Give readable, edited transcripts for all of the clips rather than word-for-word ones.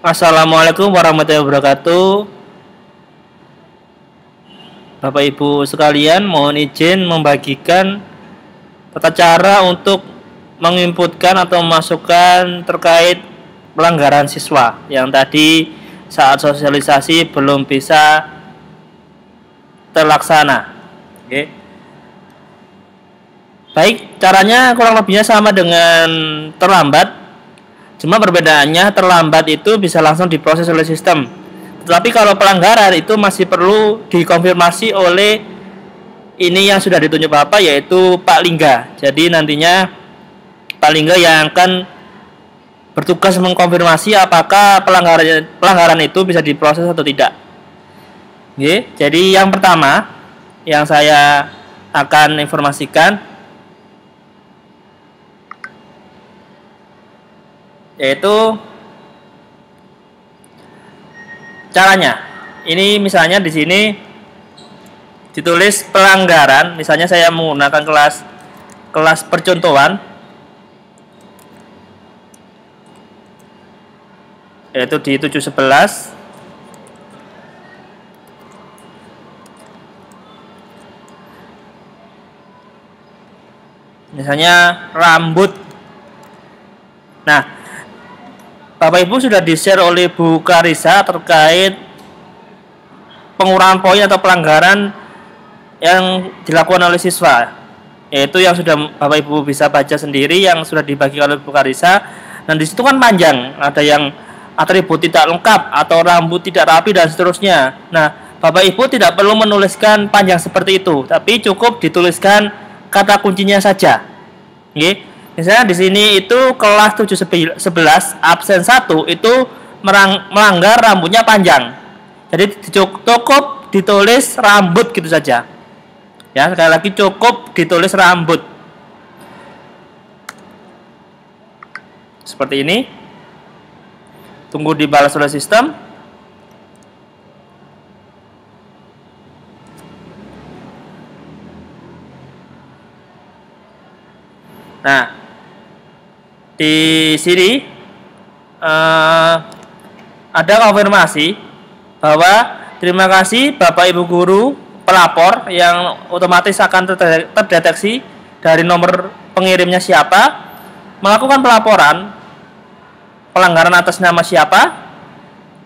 Assalamualaikum warahmatullahi wabarakatuh. Bapak Ibu sekalian, mohon izin membagikan tata cara untuk menginputkan atau memasukkan terkait pelanggaran siswa yang tadi saat sosialisasi belum bisa terlaksana. Oke. Baik, caranya kurang lebihnya sama dengan terlambat. Cuma perbedaannya terlambat itu bisa langsung diproses oleh sistem. Tetapi kalau pelanggaran itu masih perlu dikonfirmasi oleh ini yang sudah ditunjuk Bapak, yaitu Pak Lingga. Jadi nantinya Pak Lingga yang akan bertugas mengkonfirmasi apakah pelanggaran itu bisa diproses atau tidak. Oke, jadi yang pertama yang saya akan informasikan yaitu caranya. Ini misalnya di sini ditulis pelanggaran, misalnya saya menggunakan kelas percontohan, yaitu di 711. Misalnya rambut. Nah, Bapak Ibu sudah di-share oleh Bu Karisa terkait pengurangan poin atau pelanggaran yang dilakukan oleh siswa, yaitu yang sudah Bapak Ibu bisa baca sendiri, yang sudah dibagi oleh Bu Karisa. Dan di situ kan panjang, ada yang atribut tidak lengkap atau rambut tidak rapi dan seterusnya. Nah, Bapak Ibu tidak perlu menuliskan panjang seperti itu, tapi cukup dituliskan kata kuncinya saja. Oke. Misalnya di sini itu kelas 711 absen 1 itu melanggar rambutnya panjang. Jadi cukup ditulis rambut gitu saja. Ya, sekali lagi cukup ditulis rambut. Seperti ini. Tunggu dibalas oleh sistem. Nah, di sini ada konfirmasi bahwa terima kasih Bapak Ibu Guru pelapor yang otomatis akan terdeteksi dari nomor pengirimnya siapa, melakukan pelaporan pelanggaran atas nama siapa,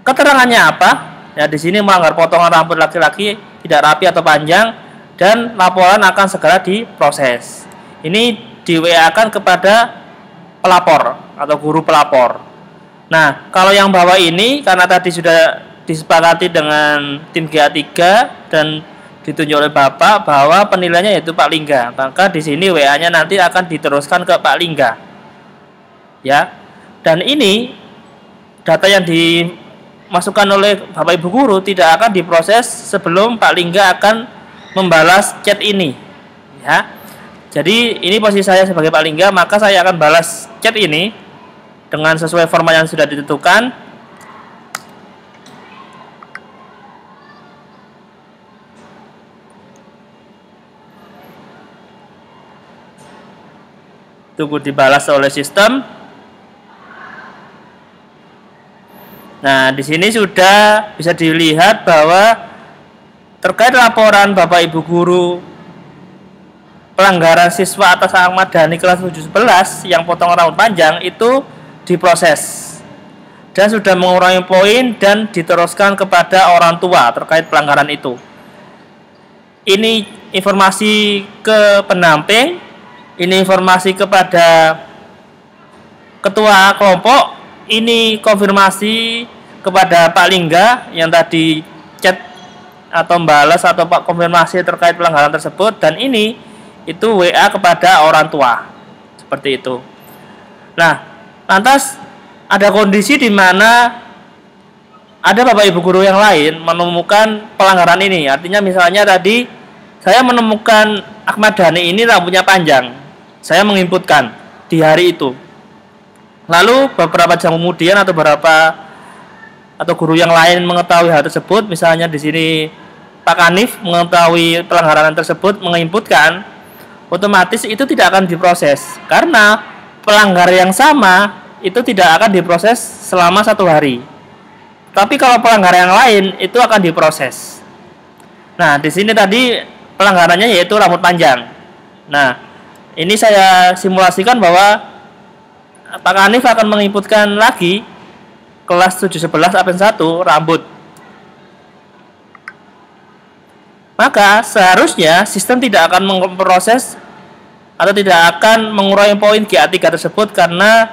keterangannya apa. Ya, di sini melanggar potongan rambut laki-laki tidak rapi atau panjang, dan laporan akan segera diproses. Ini di WA-kan kepada pelapor atau guru pelapor. Nah, kalau yang bawah ini karena tadi sudah disepakati dengan tim GA3 dan ditunjuk oleh Bapak bahwa penilaiannya yaitu Pak Lingga, maka di sini WA-nya nanti akan diteruskan ke Pak Lingga. Ya. Dan ini data yang dimasukkan oleh Bapak Ibu guru tidak akan diproses sebelum Pak Lingga akan membalas chat ini. Ya. Jadi ini posisi saya sebagai Pak Lingga, maka saya akan balas chat ini dengan sesuai format yang sudah ditentukan. Tunggu dibalas oleh sistem. Nah, di sini sudah bisa dilihat bahwa terkait laporan Bapak Ibu guru pelanggaran siswa atas Ahmad Dhani kelas 711 yang potong rambut panjang itu diproses dan sudah mengurangi poin dan diteruskan kepada orang tua terkait pelanggaran itu. Ini informasi ke pendamping, ini informasi kepada ketua kelompok, ini konfirmasi kepada Pak Lingga yang tadi chat atau membalas atau Pak konfirmasi terkait pelanggaran tersebut, dan ini itu WA kepada orang tua. Seperti itu. Nah, lantas ada kondisi di mana ada Bapak Ibu guru yang lain menemukan pelanggaran ini. Artinya misalnya tadi saya menemukan Ahmad Dhani ini rambutnya panjang. Saya menginputkan di hari itu. Lalu beberapa jam kemudian atau guru yang lain mengetahui hal tersebut, misalnya di sini Pak Kanif mengetahui pelanggaran tersebut, menginputkan, otomatis itu tidak akan diproses karena pelanggar yang sama itu tidak akan diproses selama 1 hari. Tapi kalau pelanggaran yang lain itu akan diproses. Nah, di sini tadi pelanggarannya yaitu rambut panjang. Nah, ini saya simulasikan bahwa Pak Hanif akan menginputkan lagi kelas 711 Advent 1 rambut. Maka seharusnya sistem tidak akan memproses atau tidak akan mengurangi poin GA3 tersebut karena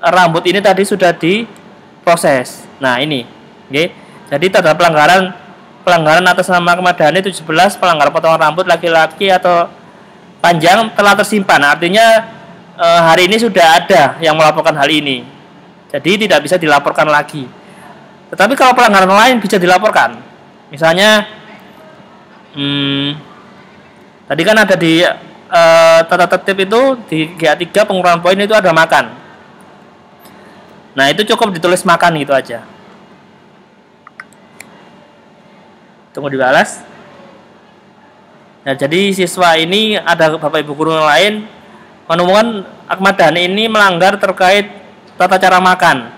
rambut ini tadi sudah diproses. Nah, ini. Oke. Jadi terhadap pelanggaran atas nama Ahmad Dhani 17, pelanggaran potongan rambut laki-laki atau panjang telah tersimpan. Artinya hari ini sudah ada yang melaporkan hal ini. Jadi tidak bisa dilaporkan lagi. Tetapi kalau pelanggaran lain bisa dilaporkan. Misalnya tadi kan ada di tata tertib itu di GA3 pengurangan poin itu ada makan. Nah, itu cukup ditulis makan gitu aja. Tunggu dibalas. Nah, jadi siswa ini ada Bapak Ibu guru yang lain menemukan Ahmad Dhani ini melanggar terkait tata cara makan.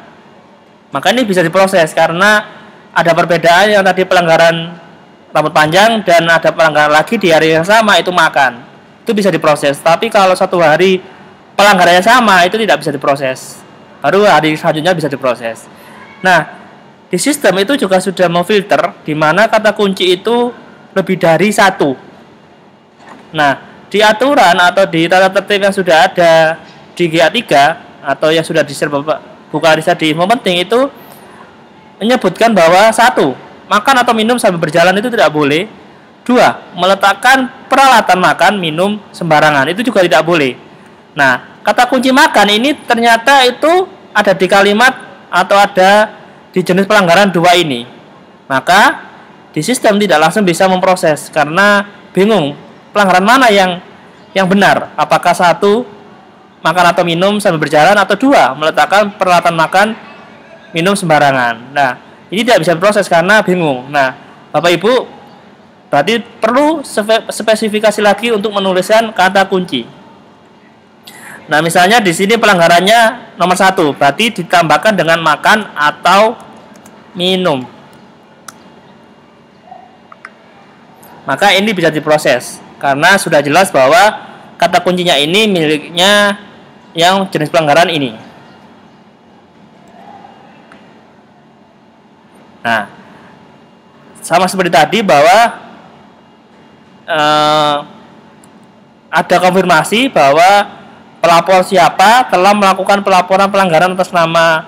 Maka ini bisa diproses karena ada perbedaan yang tadi pelanggaran rambut panjang dan ada pelanggaran lagi di hari yang sama itu makan. Itu bisa diproses. Tapi kalau satu hari pelanggarannya sama itu tidak bisa diproses. Baru hari selanjutnya bisa diproses. Nah, di sistem itu juga sudah memfilter di mana kata kunci itu lebih dari satu. Nah, di aturan atau di tata tertib yang sudah ada di GA3 atau yang sudah buka riset di info penting itu menyebutkan bahwa satu, makan atau minum sambil berjalan itu tidak boleh. Dua, meletakkan peralatan makan minum sembarangan itu juga tidak boleh. Nah, kata kunci makan ini ternyata itu ada di kalimat atau ada di jenis pelanggaran dua ini. Maka di sistem tidak langsung bisa memproses karena bingung pelanggaran mana yang benar. Apakah satu, makan atau minum sambil berjalan, atau dua, meletakkan peralatan makan minum sembarangan. Nah, ini tidak bisa diproses karena bingung. Nah, Bapak Ibu berarti perlu spesifikasi lagi untuk menuliskan kata kunci. Nah, misalnya di sini pelanggarannya nomor 1, berarti ditambahkan dengan makan atau minum. Maka ini bisa diproses karena sudah jelas bahwa kata kuncinya ini miliknya yang jenis pelanggaran ini. Nah, sama seperti tadi bahwa ada konfirmasi bahwa pelapor siapa telah melakukan pelaporan pelanggaran atas nama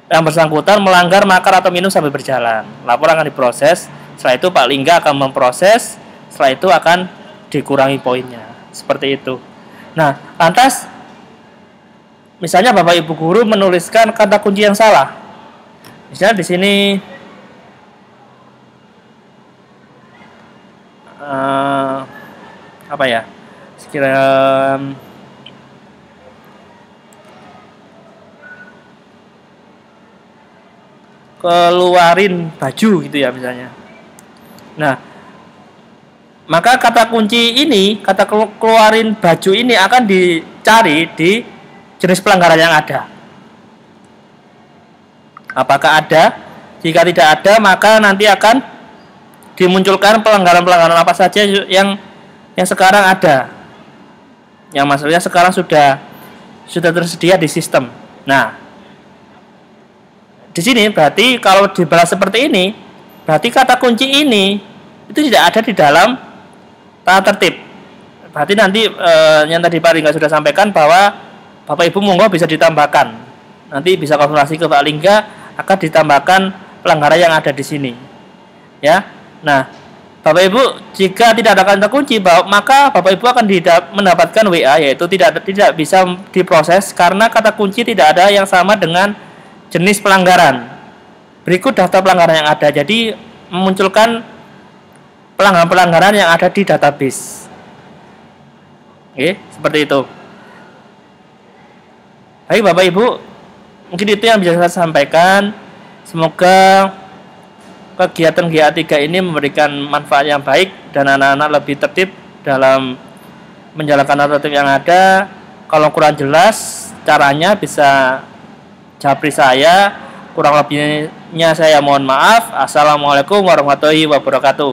yang bersangkutan melanggar makan atau minum sambil berjalan. Laporan akan diproses. Setelah itu Pak Lingga akan memproses. Setelah itu akan dikurangi poinnya. Seperti itu. Nah, lantas misalnya Bapak Ibu guru menuliskan kata kunci yang salah. Misalnya di sini apa ya? Sekiranya keluarin baju gitu ya misalnya. Nah, maka kata kunci ini, kata keluarin baju ini akan dicari di jenis pelanggaran yang ada. Apakah ada? Jika tidak ada, maka nanti akan dimunculkan pelanggaran-pelanggaran apa saja yang sekarang ada. Yang maksudnya sekarang sudah tersedia di sistem. Nah, di sini berarti kalau dibalas seperti ini, berarti kata kunci ini itu tidak ada di dalam tata tertib. Berarti nanti yang tadi Pak Lingga sudah sampaikan bahwa Bapak Ibu monggo bisa ditambahkan. Nanti bisa konfirmasi ke Pak Lingga akan ditambahkan pelanggaran yang ada di sini. Ya. Nah, Bapak Ibu jika tidak ada kata kunci, maka Bapak Ibu akan mendapatkan WA yaitu tidak bisa diproses karena kata kunci tidak ada yang sama dengan jenis pelanggaran. Berikut daftar pelanggaran yang ada. Jadi memunculkan pelanggaran-pelanggaran yang ada di database. Oke, seperti itu. Baik Bapak Ibu, mungkin itu yang bisa saya sampaikan. Semoga kegiatan GA3 ini memberikan manfaat yang baik dan anak-anak lebih tertib dalam menjalankan tata tertib yang ada. Kalau kurang jelas caranya bisa japri saya, Kurang lebihnya saya mohon maaf. Assalamualaikum warahmatullahi wabarakatuh.